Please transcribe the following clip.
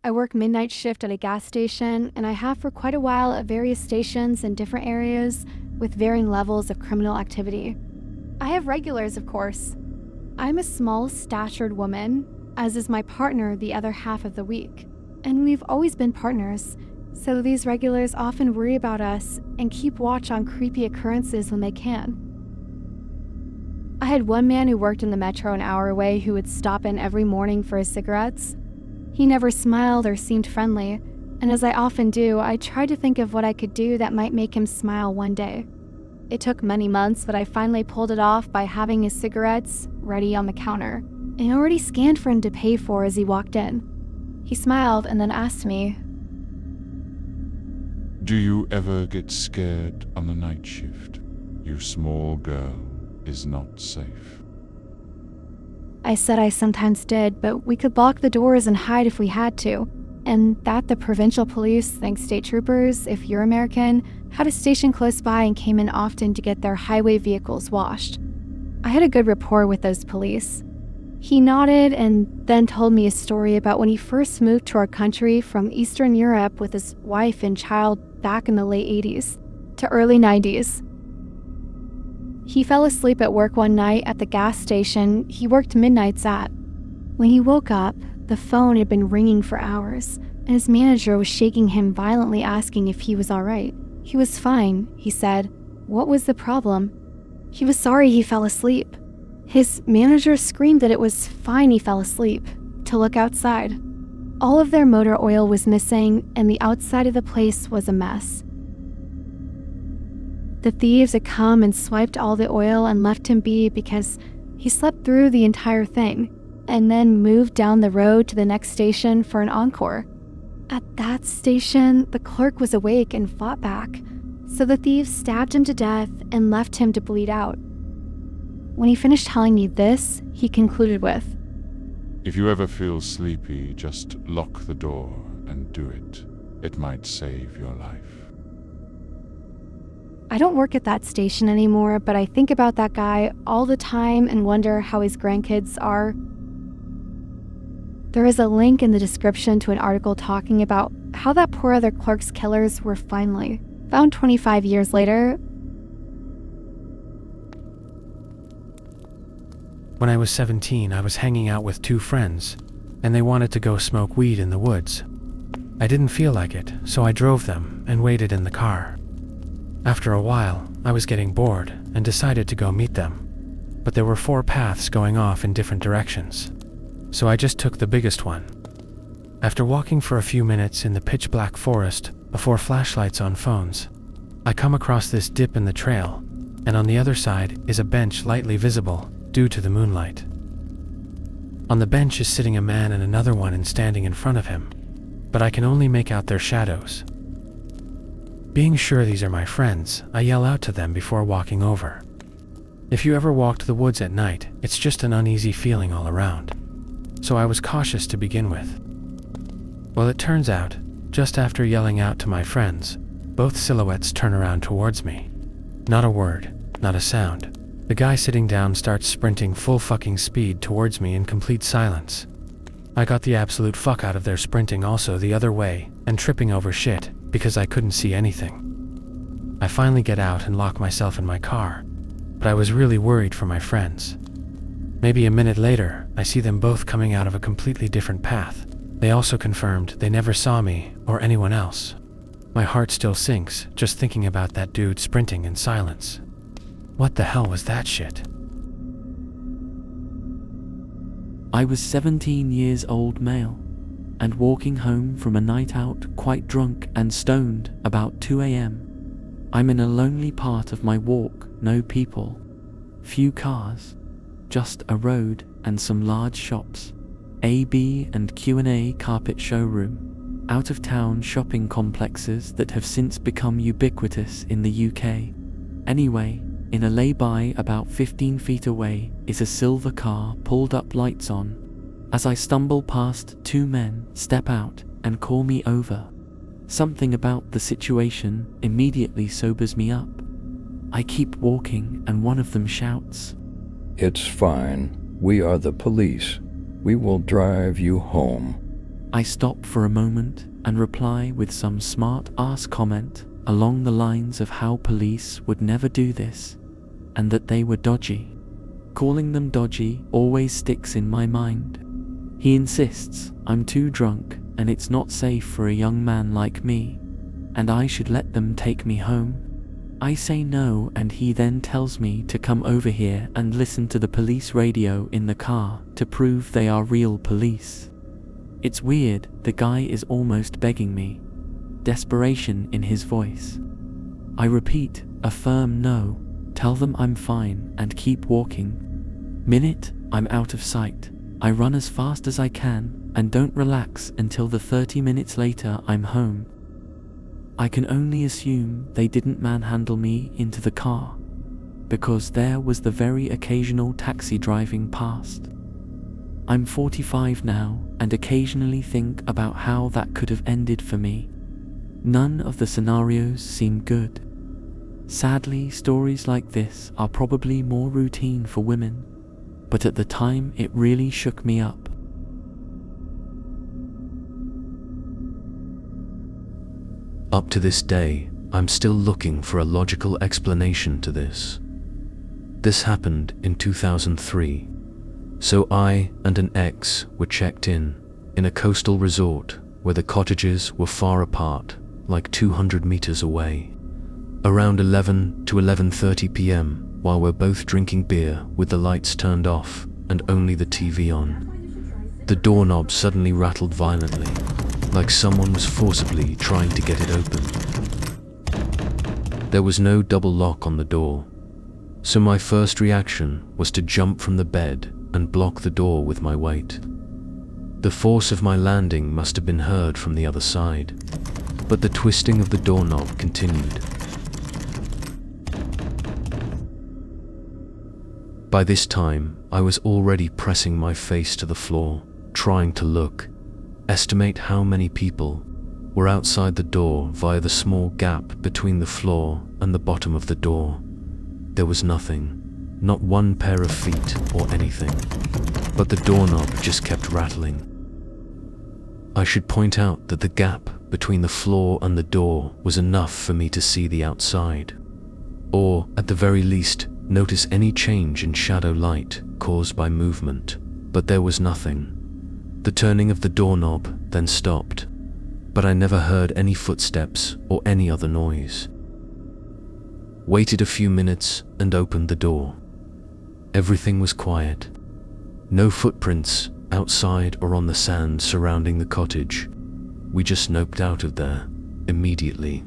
I work midnight shift at a gas station, and I have for quite a while at various stations in different areas with varying levels of criminal activity. I have regulars, of course. I'm a small-statured woman, as is my partner the other half of the week, and we've always been partners, so these regulars often worry about us and keep watch on creepy occurrences when they can. I had one man who worked in the metro an hour away who would stop in every morning for his cigarettes. He never smiled or seemed friendly, and as I often do, I tried to think of what I could do that might make him smile one day. It took many months, but I finally pulled it off by having his cigarettes ready on the counter, and already scanned for him to pay for as he walked in. He smiled and then asked me, "Do you ever get scared on the night shift? Your small girl is not safe." I said I sometimes did, but we could lock the doors and hide if we had to, and that the provincial police, thanks state troopers, if you're American, had a station close by and came in often to get their highway vehicles washed. I had a good rapport with those police. He nodded and then told me a story about when he first moved to our country from Eastern Europe with his wife and child back in the late 80s to early 90s. He fell asleep at work one night at the gas station he worked midnights at. When he woke up, the phone had been ringing for hours, and his manager was shaking him violently asking if he was all right. He was fine, he said. What was the problem? He was sorry he fell asleep. His manager screamed that it was fine he fell asleep, to look outside. All of their motor oil was missing, and the outside of the place was a mess. The thieves had come and swiped all the oil and left him be because he slept through the entire thing, and then moved down the road to the next station for an encore. At that station, the clerk was awake and fought back, so the thieves stabbed him to death and left him to bleed out. When he finished telling me this, he concluded with, "If you ever feel sleepy, just lock the door and do it. It might save your life." I don't work at that station anymore, but I think about that guy all the time and wonder how his grandkids are. There is a link in the description to an article talking about how that poor other clerk's killers were finally found 25 years later. When I was 17, I was hanging out with two friends, and they wanted to go smoke weed in the woods. I didn't feel like it, so I drove them and waited in the car. After a while, I was getting bored and decided to go meet them, but there were 4 paths going off in different directions, so I just took the biggest one. After walking for a few minutes in the pitch-black forest before flashlights on phones, I come across this dip in the trail, and on the other side is a bench lightly visible due to the moonlight. On the bench is sitting a man and another one is standing in front of him, but I can only make out their shadows. Being sure these are my friends, I yell out to them before walking over. If you ever walked the woods at night, it's just an uneasy feeling all around. So I was cautious to begin with. Well, it turns out, just after yelling out to my friends, both silhouettes turn around towards me. Not a word, not a sound. The guy sitting down starts sprinting full fucking speed towards me in complete silence. I got the absolute fuck out of their sprinting also the other way and tripping over shit because I couldn't see anything. I finally get out and lock myself in my car, but I was really worried for my friends. Maybe a minute later, I see them both coming out of a completely different path. They also confirmed they never saw me or anyone else. My heart still sinks just thinking about that dude sprinting in silence. What the hell was that shit? I was 17 years old male, and walking home from a night out quite drunk and stoned about 2 a.m. I'm in a lonely part of my walk, no people, few cars, just a road and some large shops, A/B and Q&A carpet showroom, out-of-town shopping complexes that have since become ubiquitous in the UK. Anyway, in a lay-by about 15 feet away is a silver car pulled up lights on. As I stumble past, 2 men step out and call me over. Something about the situation immediately sobers me up. I keep walking and one of them shouts, "It's fine. We are the police. We will drive you home." I stop for a moment and reply with some smart-ass comment along the lines of how police would never do this and that they were dodgy. Calling them dodgy always sticks in my mind. He insists I'm too drunk and it's not safe for a young man like me, and I should let them take me home. I say no, and he then tells me to come over here and listen to the police radio in the car to prove they are real police. It's weird, the guy is almost begging me, desperation in his voice. I repeat a firm no, tell them I'm fine and keep walking. Minute, I'm out of sight. I run as fast as I can and don't relax until the 30 minutes later I'm home. I can only assume they didn't manhandle me into the car, because there was the very occasional taxi driving past. I'm 45 now and occasionally think about how that could have ended for me. None of the scenarios seem good. Sadly, stories like this are probably more routine for women, but at the time it really shook me up. Up to this day, I'm still looking for a logical explanation to this. This happened in 2003, so I and an ex were checked in a coastal resort where the cottages were far apart, like 200 meters away. Around 11 to 11:30 p.m., while we're both drinking beer with the lights turned off and only the TV on, the doorknob suddenly rattled violently, like someone was forcibly trying to get it open. There was no double lock on the door, so my first reaction was to jump from the bed and block the door with my weight. The force of my landing must have been heard from the other side, but the twisting of the doorknob continued. By this time, I was already pressing my face to the floor, trying to look, estimate how many people were outside the door via the small gap between the floor and the bottom of the door. There was nothing, not one pair of feet or anything, but the doorknob just kept rattling. I should point out that the gap between the floor and the door was enough for me to see the outside, or at the very least notice any change in shadow light caused by movement, but there was nothing. The turning of the doorknob then stopped, but I never heard any footsteps or any other noise. Waited a few minutes and opened the door. Everything was quiet. No footprints outside or on the sand surrounding the cottage. We just noped out of there immediately.